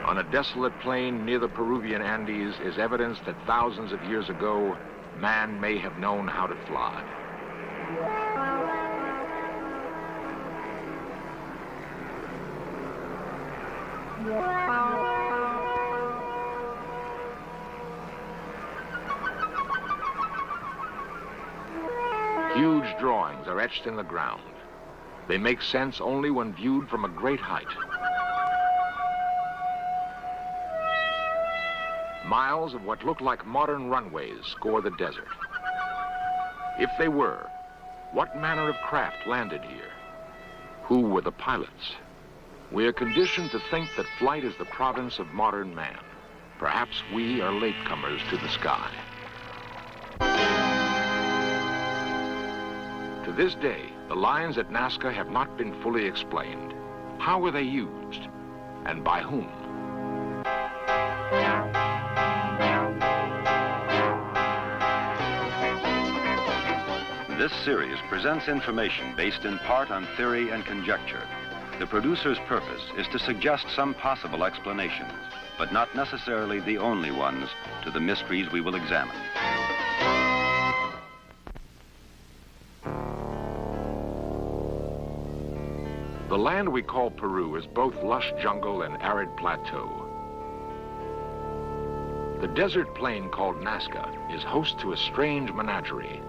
On a desolate plain near the Peruvian Andes is evidence that thousands of years ago, man may have known how to fly. Huge drawings are etched in the ground. They make sense only when viewed from a great height. Miles of what look like modern runways score the desert. If they were, what manner of craft landed here? Who were the pilots? We are conditioned to think that flight is the province of modern man. Perhaps we are latecomers to the sky. To this day, the lines at Nazca have not been fully explained. How were they used? And by whom? This series presents information based in part on theory and conjecture. The producer's purpose is to suggest some possible explanations, but not necessarily the only ones, to the mysteries we will examine. The land we call Peru is both lush jungle and arid plateau. The desert plain called Nazca is host to a strange menagerie.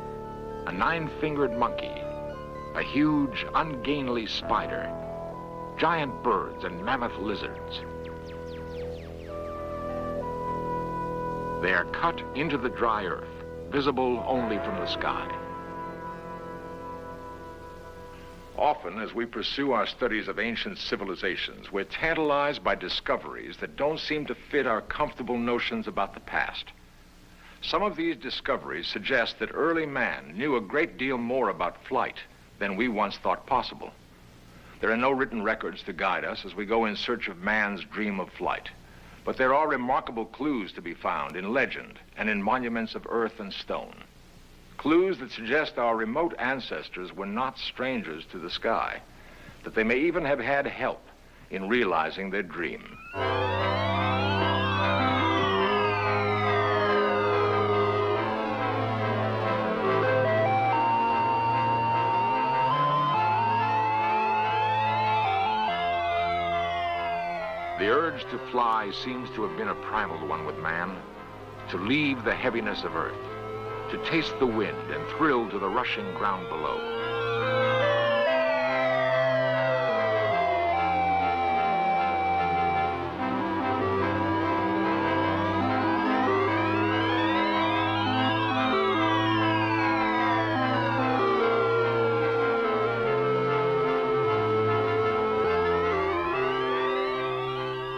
A 9-fingered monkey, a huge, ungainly spider, giant birds and mammoth lizards. They are cut into the dry earth, visible only from the sky. Often, as we pursue our studies of ancient civilizations, we're tantalized by discoveries that don't seem to fit our comfortable notions about the past. Some of these discoveries suggest that early man knew a great deal more about flight than we once thought possible. There are no written records to guide us as we go in search of man's dream of flight, but there are remarkable clues to be found in legend and in monuments of earth and stone. Clues that suggest our remote ancestors were not strangers to the sky, that they may even have had help in realizing their dream. The urge to fly seems to have been a primal one with man, to leave the heaviness of earth, to taste the wind and thrill to the rushing ground below.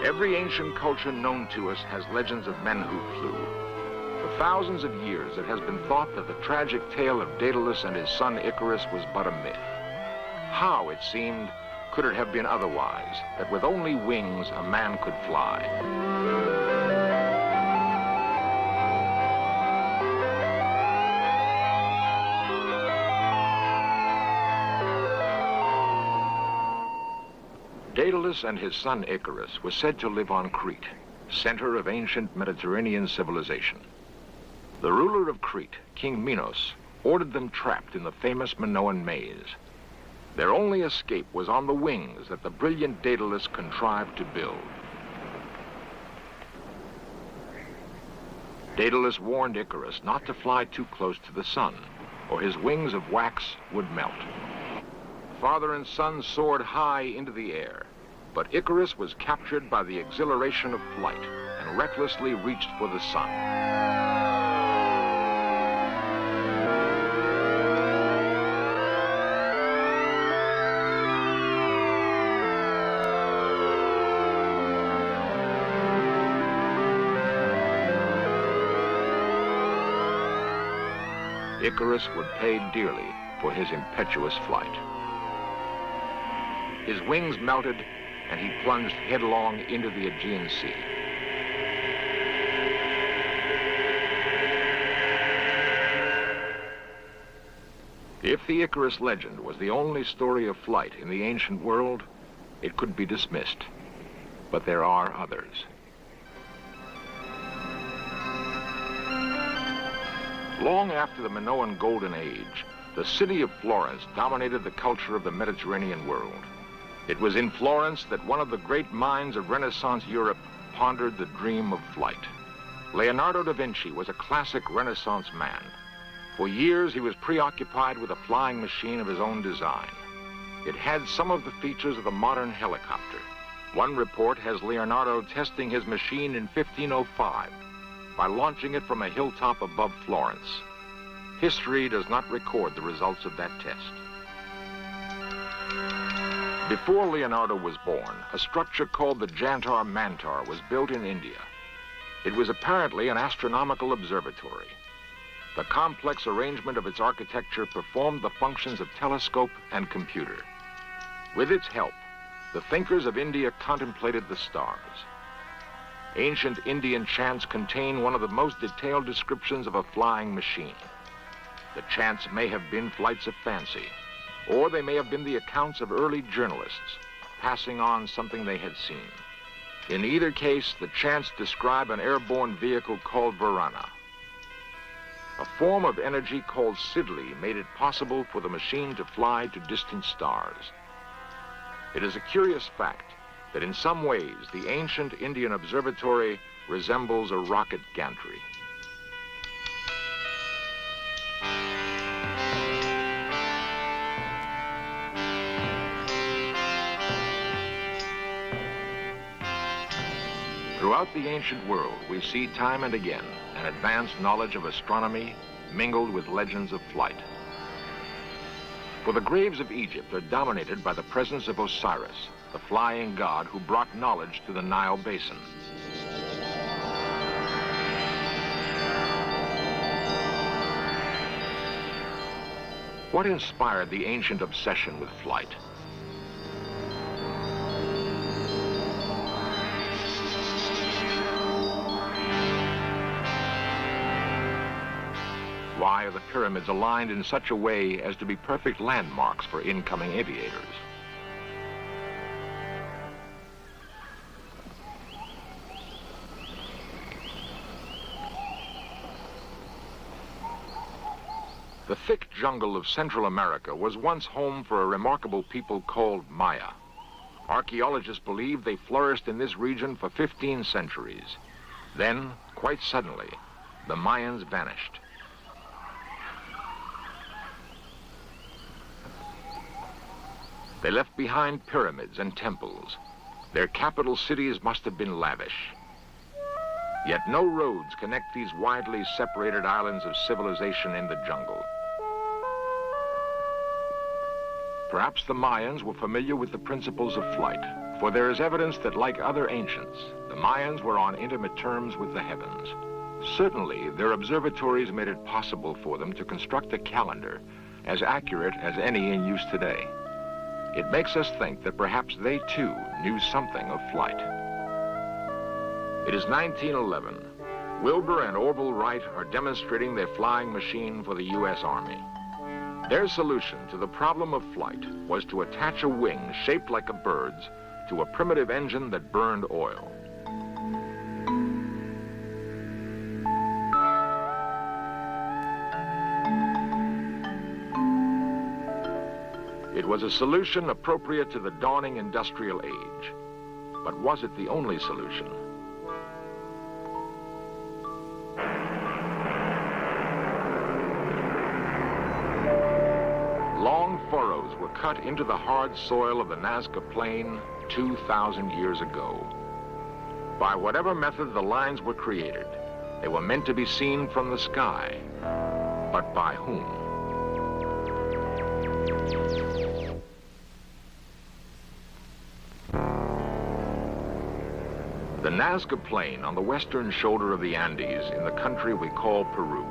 Every ancient culture known to us has legends of men who flew. For thousands of years, it has been thought that the tragic tale of Daedalus and his son Icarus was but a myth. How, it seemed, could it have been otherwise, that with only wings, a man could fly? Daedalus and his son Icarus were said to live on Crete, center of ancient Mediterranean civilization. The ruler of Crete, King Minos, ordered them trapped in the famous Minoan maze. Their only escape was on the wings that the brilliant Daedalus contrived to build. Daedalus warned Icarus not to fly too close to the sun, or his wings of wax would melt. Father and son soared high into the air, but Icarus was captured by the exhilaration of flight and recklessly reached for the sun. Icarus would pay dearly for his impetuous flight. His wings melted, and he plunged headlong into the Aegean Sea. If the Icarus legend was the only story of flight in the ancient world, it could be dismissed. But there are others. Long after the Minoan Golden Age, the city of Florence dominated the culture of the Mediterranean world. It was in Florence that one of the great minds of Renaissance Europe pondered the dream of flight. Leonardo da Vinci was a classic Renaissance man. For years, he was preoccupied with a flying machine of his own design. It had some of the features of the modern helicopter. One report has Leonardo testing his machine in 1505 by launching it from a hilltop above Florence. History does not record the results of that test. Before Leonardo was born, a structure called the Jantar Mantar was built in India. It was apparently an astronomical observatory. The complex arrangement of its architecture performed the functions of telescope and computer. With its help, the thinkers of India contemplated the stars. Ancient Indian chants contain one of the most detailed descriptions of a flying machine. The chants may have been flights of fancy, or they may have been the accounts of early journalists passing on something they had seen. In either case, the chants describe an airborne vehicle called Varana. A form of energy called Sidli made it possible for the machine to fly to distant stars. It is a curious fact that in some ways the ancient Indian observatory resembles a rocket gantry. Throughout the ancient world, we see time and again an advanced knowledge of astronomy mingled with legends of flight. For the graves of Egypt are dominated by the presence of Osiris, the flying god who brought knowledge to the Nile basin. What inspired the ancient obsession with flight? Why are the pyramids aligned in such a way as to be perfect landmarks for incoming aviators? The thick jungle of Central America was once home for a remarkable people called Maya. Archaeologists believe they flourished in this region for 15 centuries. Then, quite suddenly, the Mayans vanished. They left behind pyramids and temples. Their capital cities must have been lavish. Yet no roads connect these widely separated islands of civilization in the jungle. Perhaps the Mayans were familiar with the principles of flight, for there is evidence that, like other ancients, the Mayans were on intimate terms with the heavens. Certainly, their observatories made it possible for them to construct a calendar as accurate as any in use today. It makes us think that perhaps they, too, knew something of flight. It is 1911. Wilbur and Orville Wright are demonstrating their flying machine for the U.S. Army. Their solution to the problem of flight was to attach a wing shaped like a bird's to a primitive engine that burned oil. It was a solution appropriate to the dawning industrial age. But was it the only solution? Long furrows were cut into the hard soil of the Nazca Plain 2,000 years ago. By whatever method the lines were created, they were meant to be seen from the sky. But by whom? The Nazca Plain on the western shoulder of the Andes in the country we call Peru.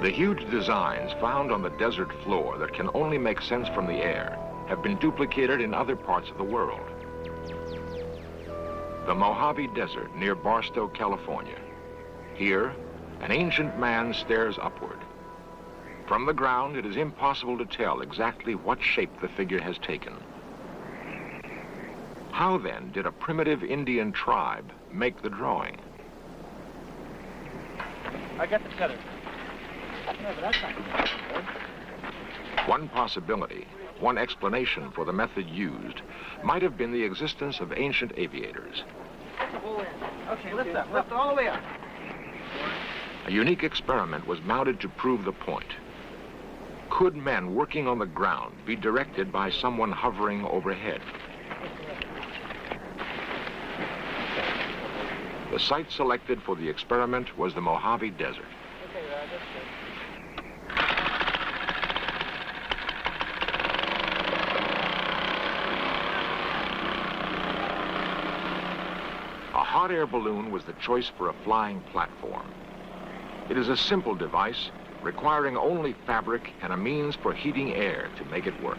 The huge designs found on the desert floor that can only make sense from the air have been duplicated in other parts of the world. The Mojave Desert near Barstow, California. Here, an ancient man stares upward. From the ground, it is impossible to tell exactly what shape the figure has taken. How then did a primitive Indian tribe make the drawing? I got the tether. Yeah, but that's not good. One possibility, one explanation for the method used, might have been the existence of ancient aviators. Okay, lift up, lift all the way up. A unique experiment was mounted to prove the point. Could men working on the ground be directed by someone hovering overhead? The site selected for the experiment was the Mojave Desert. Okay, that's good. A hot air balloon was the choice for a flying platform. It is a simple device requiring only fabric and a means for heating air to make it work.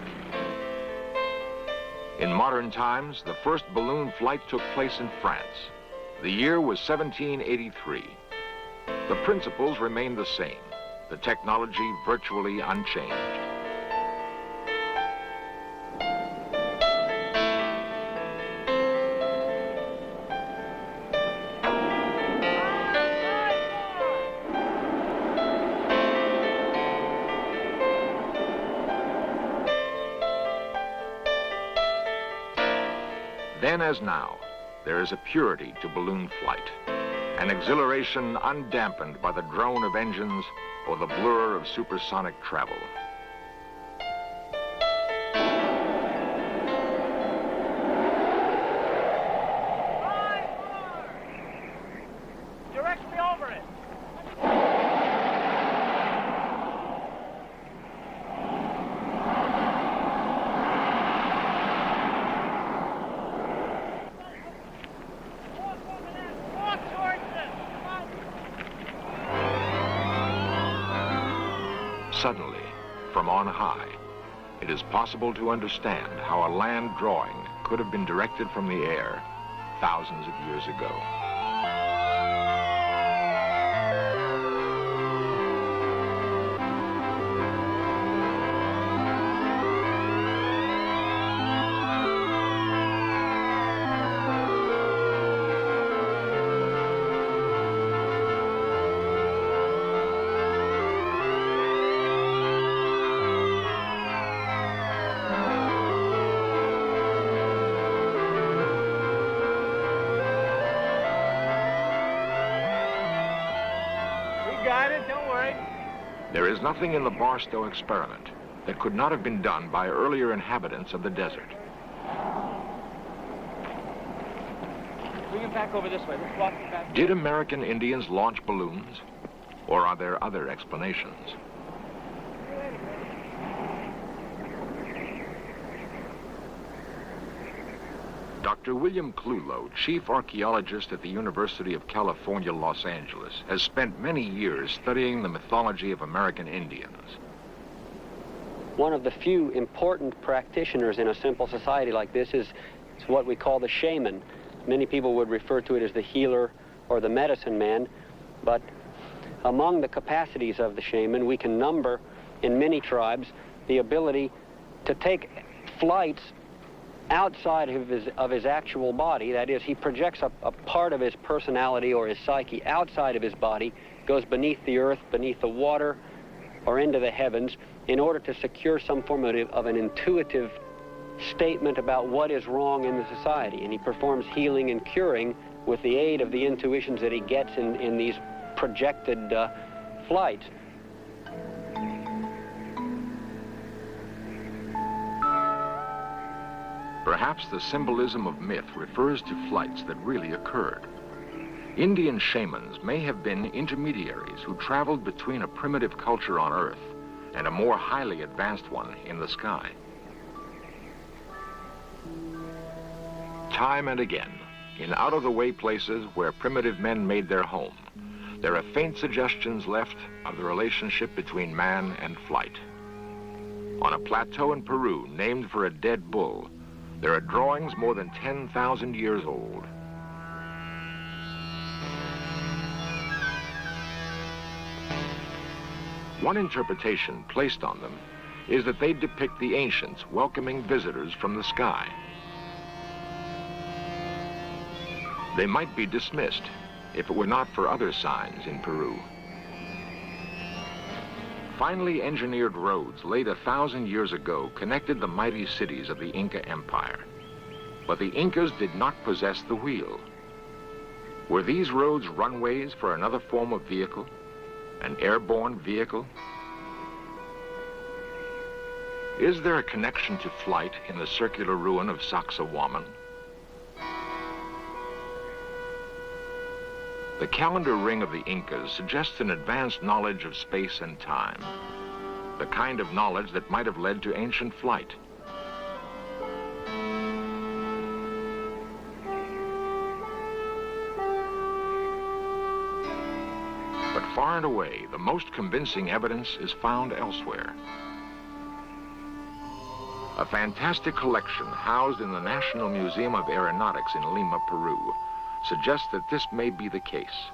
In modern times, the first balloon flight took place in France. The year was 1783. The principles remained the same, the technology virtually unchanged. Then as now, there is a purity to balloon flight, an exhilaration undampened by the drone of engines or the blur of supersonic travel. Directly over it. Suddenly, from on high, it is possible to understand how a land drawing could have been directed from the air thousands of years ago. Got it, don't worry. There is nothing in the Barstow experiment that could not have been done by earlier inhabitants of the desert. Bring him back over this way. Let's walk him back. Did American Indians launch balloons? Or are there other explanations? Dr. William Clulow, chief archaeologist at the University of California, Los Angeles, has spent many years studying the mythology of American Indians. One of the few important practitioners in a simple society like this is what we call the shaman. Many people would refer to it as the healer or the medicine man, but among the capacities of the shaman, we can number in many tribes the ability to take flights outside of his actual body. That is, he projects a part of his personality or his psyche outside of his body, goes beneath the earth, beneath the water, or into the heavens in order to secure some form of an intuitive statement about what is wrong in the society. And he performs healing and curing with the aid of the intuitions that he gets in these projected flights. Perhaps the symbolism of myth refers to flights that really occurred. Indian shamans may have been intermediaries who traveled between a primitive culture on Earth and a more highly advanced one in the sky. Time and again, in out-of-the-way places where primitive men made their home, there are faint suggestions left of the relationship between man and flight. On a plateau in Peru named for a dead bull, there are drawings more than 10,000 years old. One interpretation placed on them is that they depict the ancients welcoming visitors from the sky. They might be dismissed if it were not for other signs in Peru. Finely engineered roads laid 1,000 years ago connected the mighty cities of the Inca Empire. But the Incas did not possess the wheel. Were these roads runways for another form of vehicle? An airborne vehicle? Is there a connection to flight in the circular ruin of Sacsayhuaman? The calendar ring of the Incas suggests an advanced knowledge of space and time, the kind of knowledge that might have led to ancient flight. But far and away, the most convincing evidence is found elsewhere. A fantastic collection housed in the National Museum of Aeronautics in Lima, Peru, suggests that this may be the case.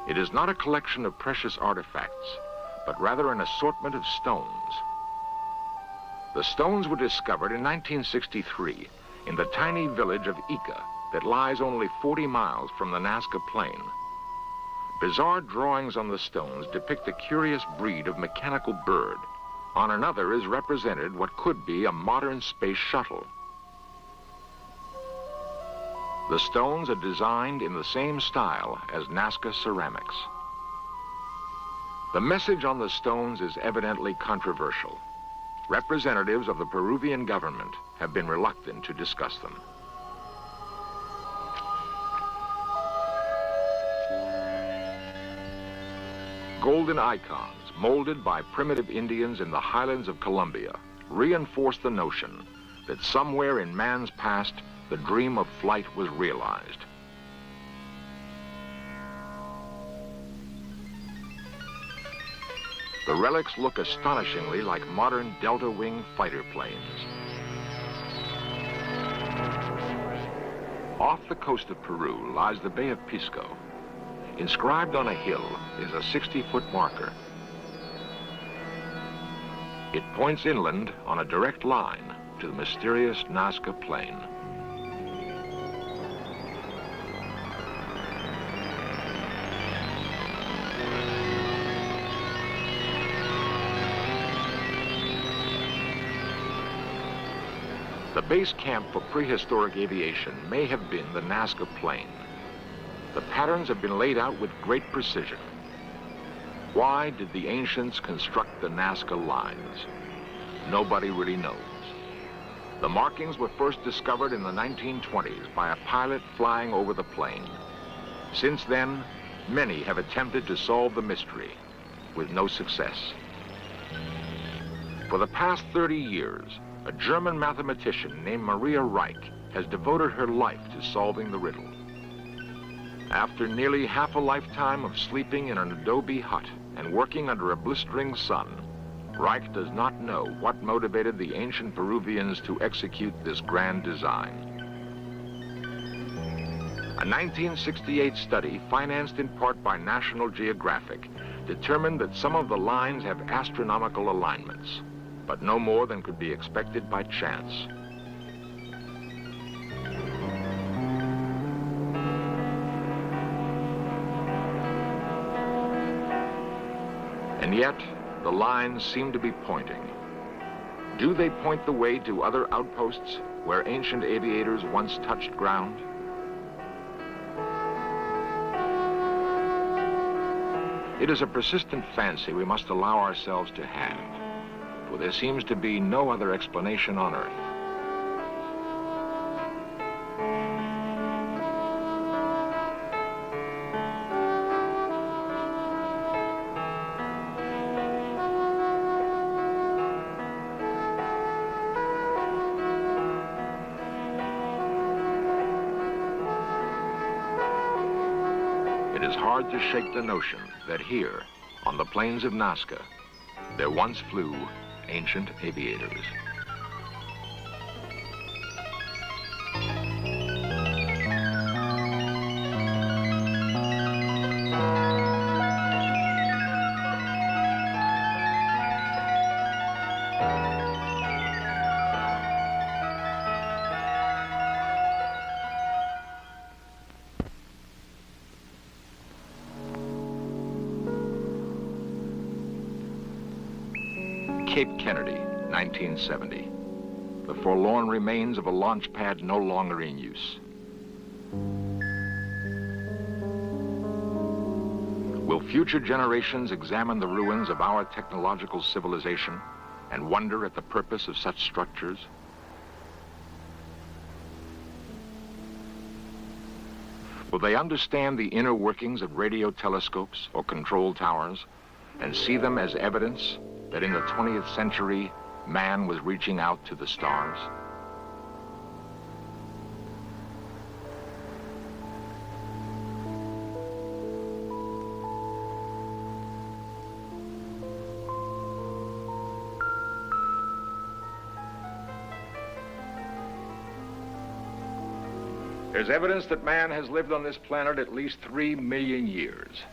It is not a collection of precious artifacts, but rather an assortment of stones. The stones were discovered in 1963 in the tiny village of Ica that lies only 40 miles from the Nazca Plain. Bizarre drawings on the stones depict a curious breed of mechanical bird. On another is represented what could be a modern space shuttle. The stones are designed in the same style as Nazca ceramics. The message on the stones is evidently controversial. Representatives of the Peruvian government have been reluctant to discuss them. Golden icons, molded by primitive Indians in the highlands of Colombia, reinforce the notion that somewhere in man's past, the dream of flight was realized. The relics look astonishingly like modern delta-wing fighter planes. Off the coast of Peru lies the Bay of Pisco. Inscribed on a hill is a 60-foot marker. It points inland on a direct line to the mysterious Nazca Plain. The base camp for prehistoric aviation may have been the Nazca Plain. The patterns have been laid out with great precision. Why did the ancients construct the Nazca lines? Nobody really knows. The markings were first discovered in the 1920s by a pilot flying over the plain. Since then, many have attempted to solve the mystery, with no success. For the past 30 years, a German mathematician named Maria Reich has devoted her life to solving the riddle. After nearly half a lifetime of sleeping in an adobe hut and working under a blistering sun, Reich does not know what motivated the ancient Peruvians to execute this grand design. A 1968 study, financed in part by National Geographic, determined that some of the lines have astronomical alignments, but no more than could be expected by chance. And yet, the lines seem to be pointing. Do they point the way to other outposts where ancient aviators once touched ground? It is a persistent fancy we must allow ourselves to have, for there seems to be no other explanation on Earth. It is hard to shake the notion that here, on the plains of Nazca, there once flew ancient aviators. Cape Kennedy, 1970. The forlorn remains of a launch pad no longer in use. Will future generations examine the ruins of our technological civilization and wonder at the purpose of such structures? Will they understand the inner workings of radio telescopes or control towers and see them as evidence that in the 20th century, man was reaching out to the stars? There's evidence that man has lived on this planet at least 3 million years.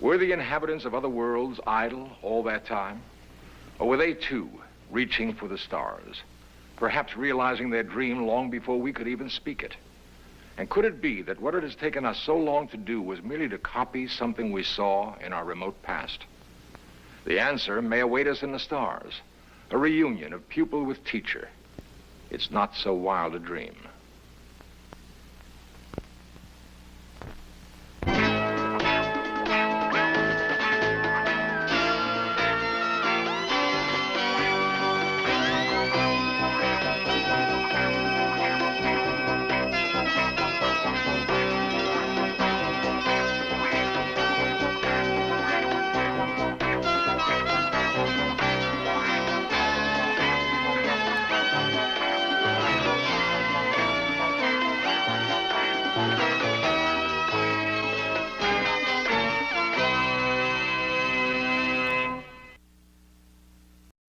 Were the inhabitants of other worlds idle all that time? Or were they too reaching for the stars, perhaps realizing their dream long before we could even speak it? And could it be that what it has taken us so long to do was merely to copy something we saw in our remote past? The answer may await us in the stars, a reunion of pupil with teacher. It's not so wild a dream.